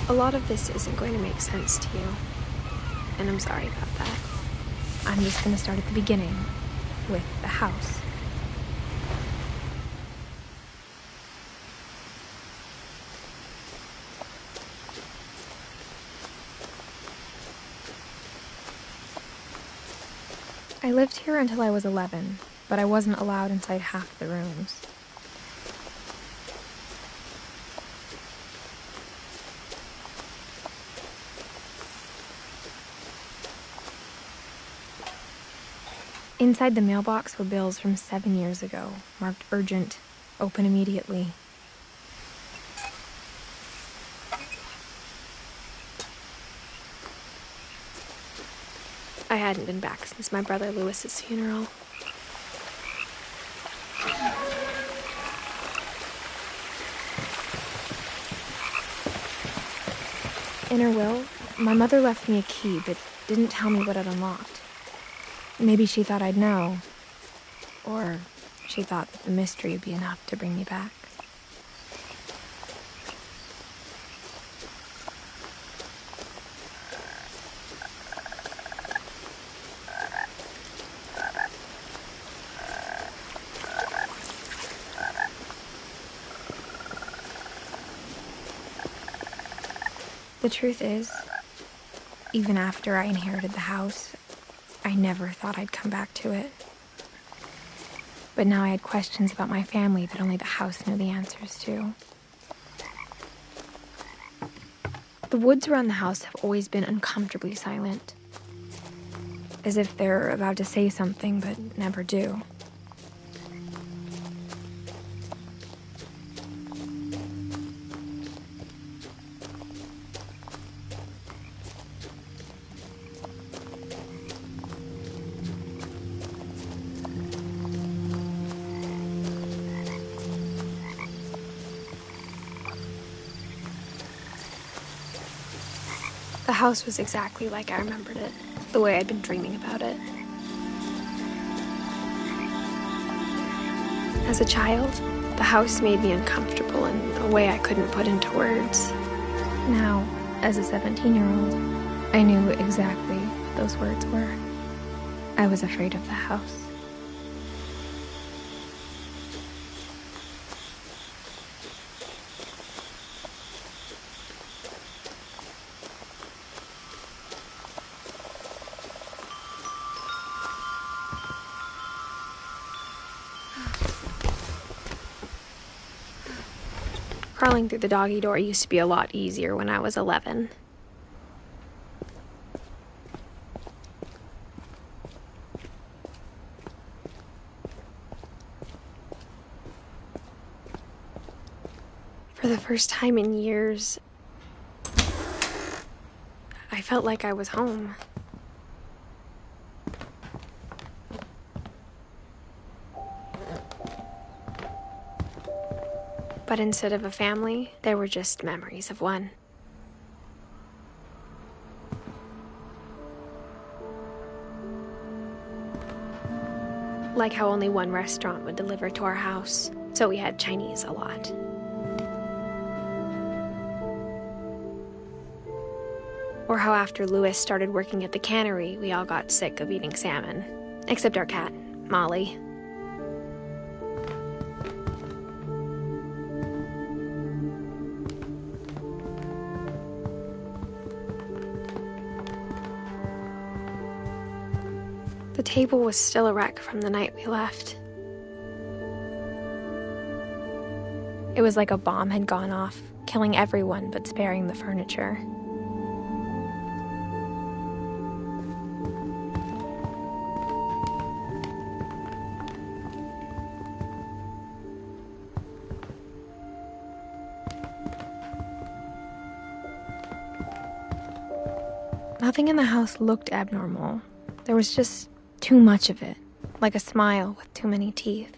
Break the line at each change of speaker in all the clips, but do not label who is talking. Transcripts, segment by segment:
A lot of this isn't going to make sense to you, and I'm sorry about that.
I'm just gonna start at the beginning, with the house. I lived here until I was 11, but I wasn't allowed inside half the rooms. Inside the mailbox were bills from 7 years ago, marked urgent, open immediately.
I hadn't been back since my brother Lewis's funeral.
In her will, my mother left me a key, but didn't tell me what it unlocked. Maybe she thought I'd know. Or she thought that the mystery would be enough to bring me back. The truth is, even after I inherited the house, I never thought I'd come back to it. But now I had questions about my family that only the house knew the answers to. The woods around the house have always been uncomfortably silent, as if they're about to say something but never do.
The house was exactly like I remembered it, the way I'd been dreaming about it. As a child, the house made me uncomfortable in a way I couldn't put into words.
Now, as a 17-year-old, I knew exactly what those words were. I was afraid of the house.
Crawling through the doggy door used to be a lot easier when I was 11. For the first time in years, I felt like I was home. But instead of a family, there were just memories of one. Like how only one restaurant would deliver to our house, so we had Chinese a lot. Or how after Lewis started working at the cannery, we all got sick of eating salmon. Except our cat, Molly. The table was still a wreck from the night we left. It was like a bomb had gone off, killing everyone but sparing the furniture. Nothing in the house looked abnormal. There was just too much of it, like a smile with too many teeth.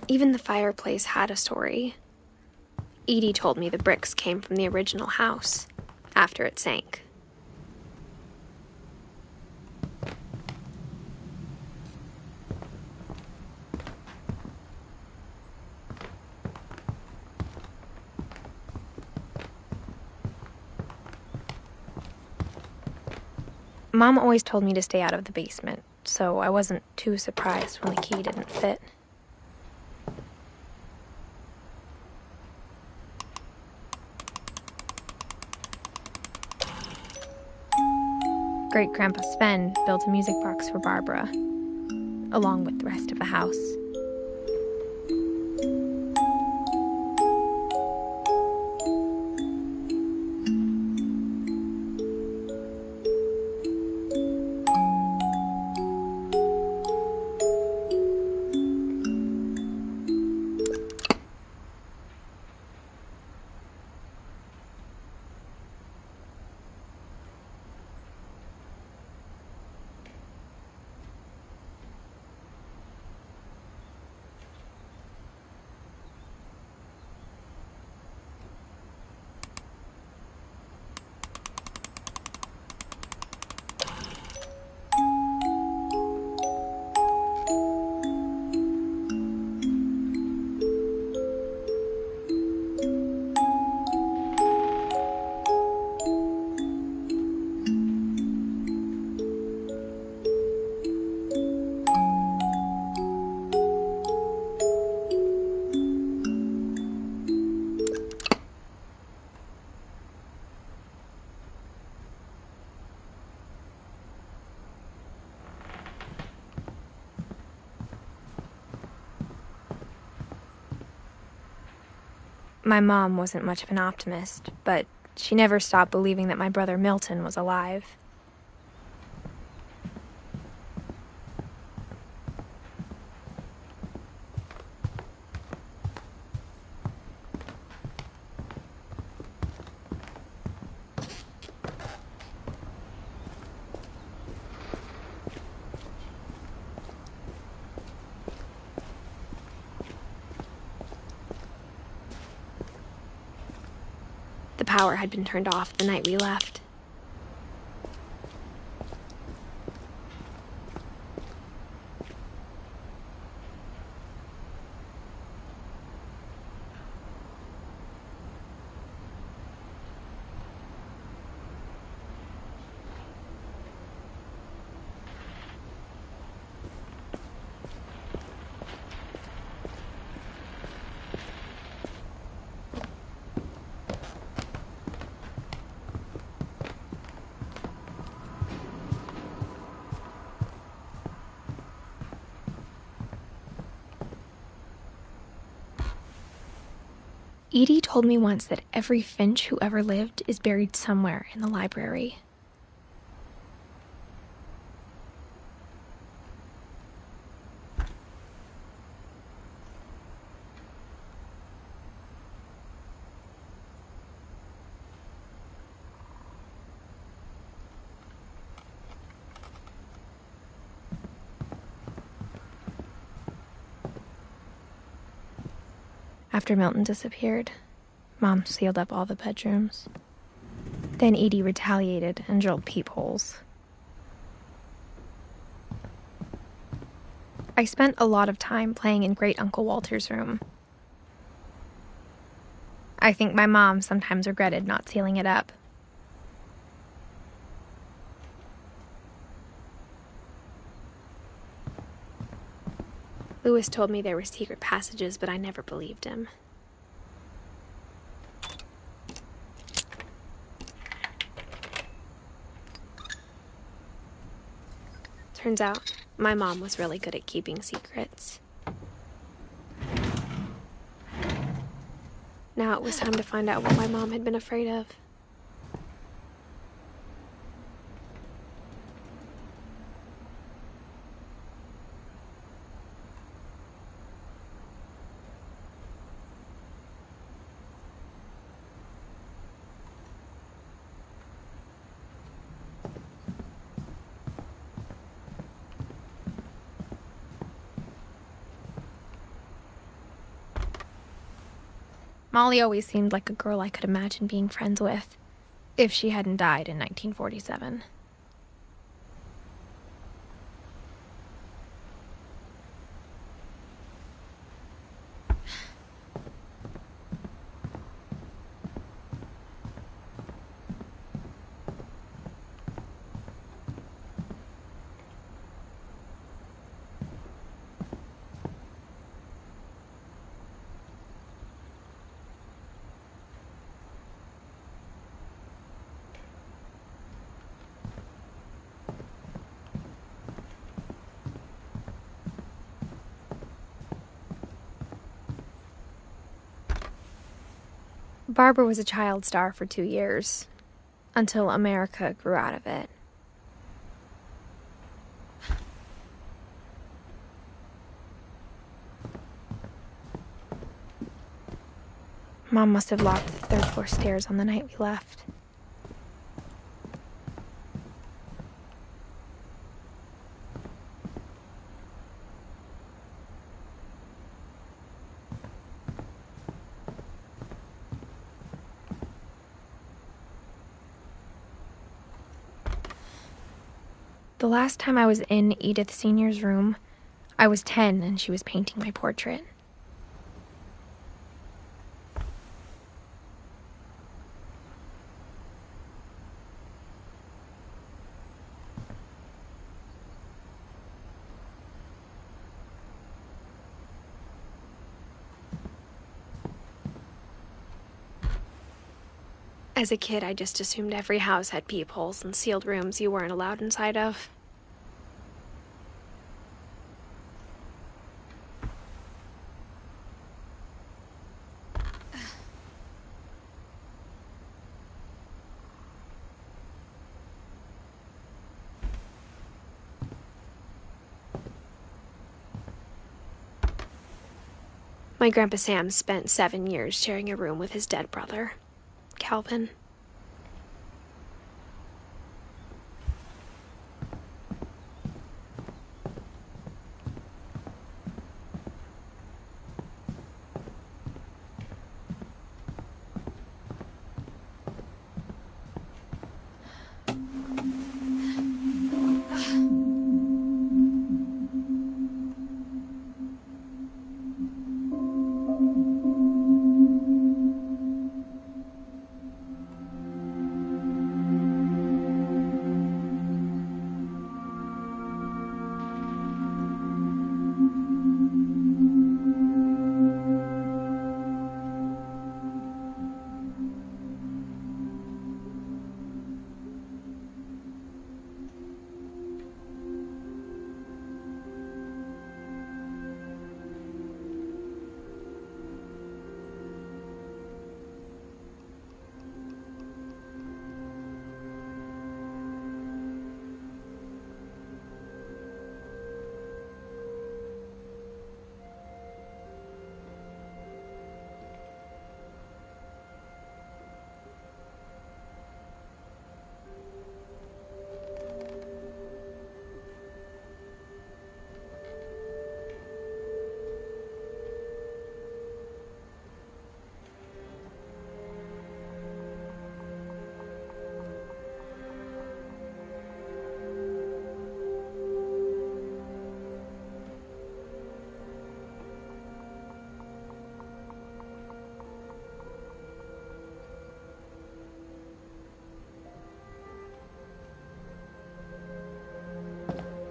Even the fireplace had a story. Edie told me the bricks came from the original house, after it sank.
Mom always told me to stay out of the basement, so I wasn't too surprised when the key didn't fit. Great-Grandpa Sven built a music box for Barbara, along with the rest of the house. My mom wasn't much of an optimist, but she never stopped believing that my brother Milton was alive. The power had been turned off the night we left. Edie told me once that every Finch who ever lived is buried somewhere in the library. After Milton disappeared, Mom sealed up all the bedrooms. Then Edie retaliated and drilled peepholes. I spent a lot of time playing in Great Uncle Walter's room. I think my mom sometimes regretted not sealing it up. Lewis told me there were secret passages, but I never believed him. Turns out, my mom was really good at keeping secrets. Now it was time to find out what my mom had been afraid of. Molly always seemed like a girl I could imagine being friends with, if she hadn't died in 1947.
Barbara was a child star for 2 years, until America grew out of it. Mom must have locked the third-floor stairs on the night we left. The last time I was in Edith Sr.'s room, I was 10 and she was painting my portrait. As a kid, I just assumed every house had peepholes and sealed rooms you weren't allowed inside of. My Grandpa Sam spent 7 years sharing a room with his dead brother, Calvin.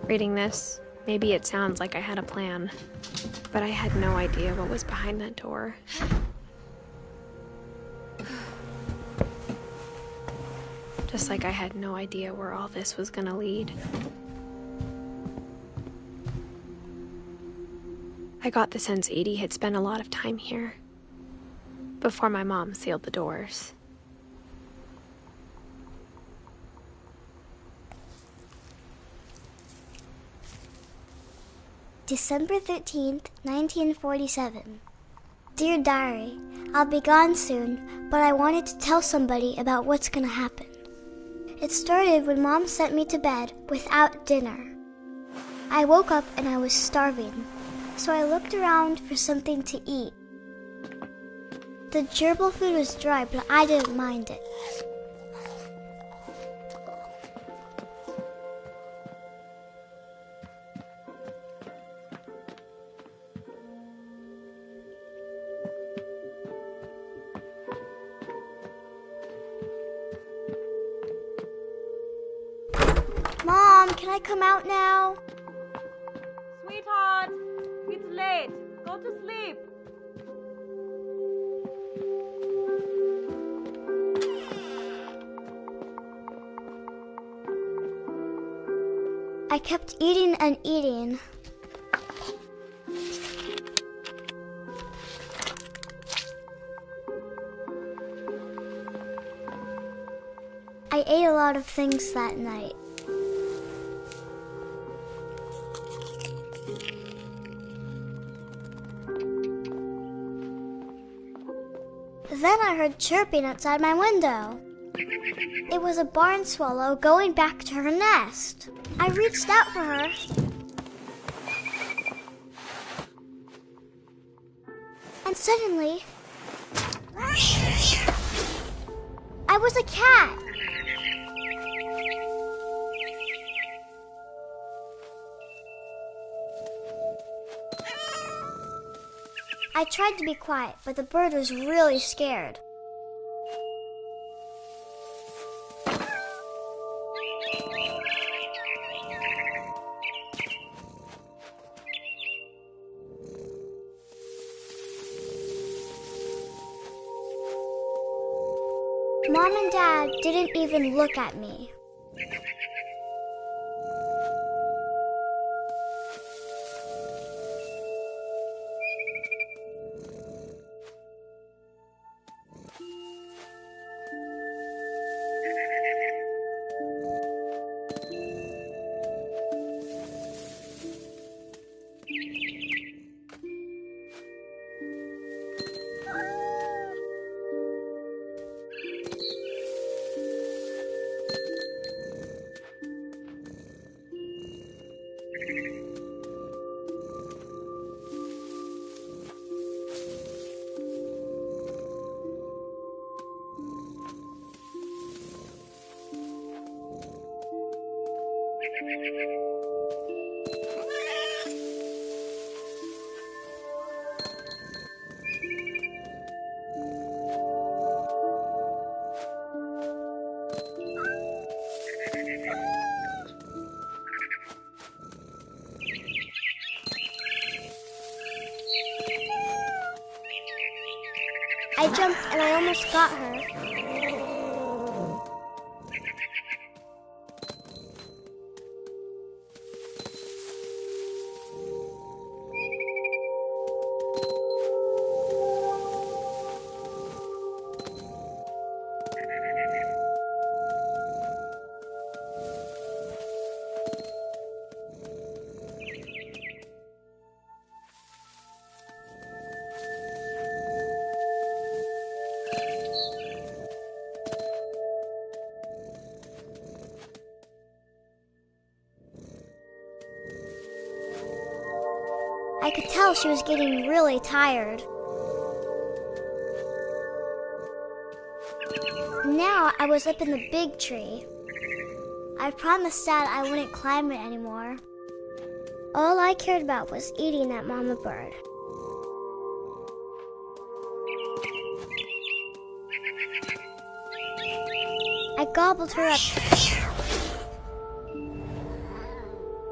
Reading this, maybe it sounds like I had a plan, but I had no idea what was behind that door. Just like I had no idea where all this was gonna lead. I got the sense Edie had spent a lot of time here, before my mom sealed the doors.
December 13th, 1947. Dear Diary, I'll be gone soon, but I wanted to tell somebody about what's gonna happen. It started when Mom sent me to bed without dinner. I woke up and I was starving, so I looked around for something to eat. The gerbil food was dry, but I didn't mind it. Mom, can I come out now?
Sweetheart, it's late. Go to sleep.
I kept eating and eating. lot of things that night. Then I heard chirping outside my window. It was a barn swallow going back to her nest. I reached out for her. And suddenly, I was a cat. I tried to be quiet, but the bird was really scared. Mom and Dad didn't even look at me. I jumped and I almost got her. I could tell she was getting really tired. Now I was up in the big tree. I promised Dad I wouldn't climb it anymore. All I cared about was eating that mama bird. I gobbled her up.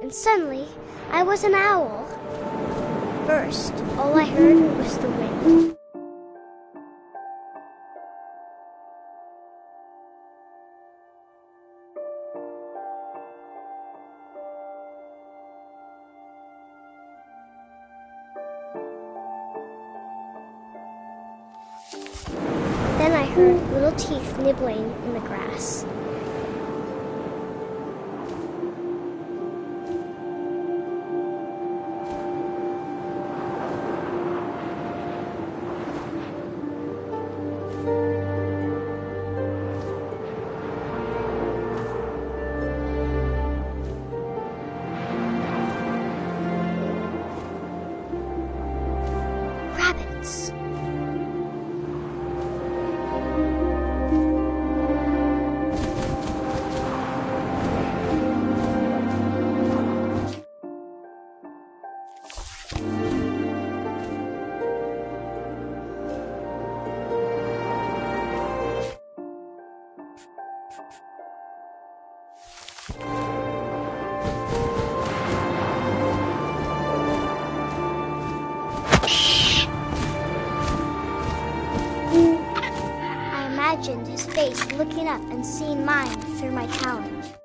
And suddenly, I was an owl. First, all I heard was the wind. Then I heard little teeth nibbling in the grass. Rabbits. I imagined his face looking up and seeing mine through my talent.